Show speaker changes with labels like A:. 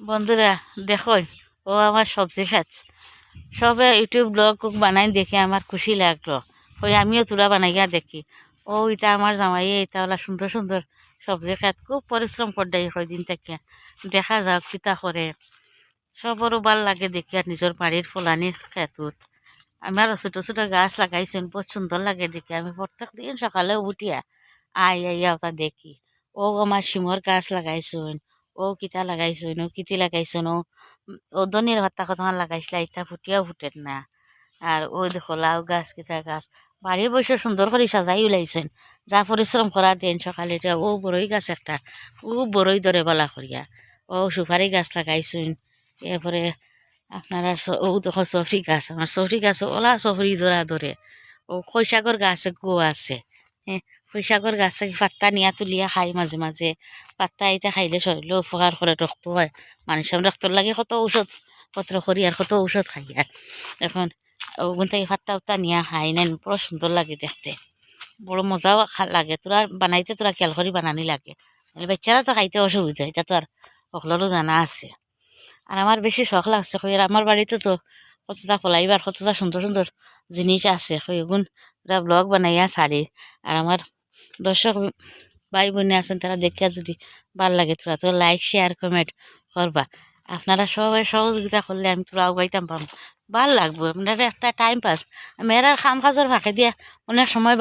A: বন্ধুরা দেখুন, ও আমার সবজি খাচ্ছে। সবে ইউটিউব ব্লগ বানাই দেখে আমার খুশি লাগলো। ওই আমিও তোরা বানাইয়া দেখি। ও এটা আমার জামাই, এটা ওলা সুন্দর সুন্দর সবজি খাত, খুব পরিশ্রম করদাই কয়দিন থেকে। দেখা যাক কিতা করে। সবরও ভাল লাগে দেখি আর নিজের বাড়ির ফলানি খেতুত। আমারও ছোটো ছোটো গাছ লাগাইছেন, বহুত সুন্দর লাগে দেখি। আমি প্রত্যেক দিন সকালে উঠিয়া আইয়া ওটা দেখি। ও আমার শিমর গাছ লাগাইছেন, ও কিতা লাগাইছেন, ও কিতি লাগাইছেন, ও ধনির পাতা কত লাগাইছিল, ইটা ফুটিয়াও ফুটেন না। আর ওই দেখো লাউ গাছ, কিতা গাছ বাড়ি বসে সুন্দর করে সাজাই উলাইছেন। যা পরিশ্রম করা দেন সকালে ও বড়ই গাছ একটা খুব বড়ই ধরে বলা করিয়া। ও সুপারি গাছ লাগাইছেন। এরপরে আপনারা ও দেখো সফরি গাছ, আমার সফরি গাছ ওলা সফরি ধরে। ও খৈশাগর গাছ গো আছে। হ্যাঁ, খৈশাগর গাছ থেকে পাত্তা নিয়া তুলিয়া খাই মাঝে মাঝে। পাত্তা এটা খাইলে শরীরে উপকার করে, রক্ত হয়। মানুষের রক্তর লাগে কত ঔষধ পত্র করি আর কত ঔষধ খাই। আর এখন ওগুন থেকে পাত্তা উত্তা নিয়া খাই নেন, বড় সুন্দর লাগে দেখতে, বড় মজাও লাগে। তোরা বানাইতে তোরা খেয়াল করি বানানি লাগে, বাচ্চারা তো খাইতে অসুবিধা, এটা তো আর সকলেরও জানা আছে। আর আমার বেশি শখ লাগছে কই, আর আমার বাড়িতে তো কতটা ফলাইবার কতটা সুন্দর সুন্দর জিনিস আছে কই, এগুন ব্লগ বানাইয়া ছাড়ি। আর আমার দর্শক ভাই বোনে আছেন, তারা দেখিয়া যদি ভাল লাগে তোরা তো লাইক শেয়ার কমেন্ট করবা। আপনারা সবাই সহযোগিতা করলে আমি তোরাও গাইতাম পারবো, ভাল লাগবো। আপনারা একটা টাইম পাস, মেয়েরার খাম কাজের ফাঁকে দিয়া অনেক সময়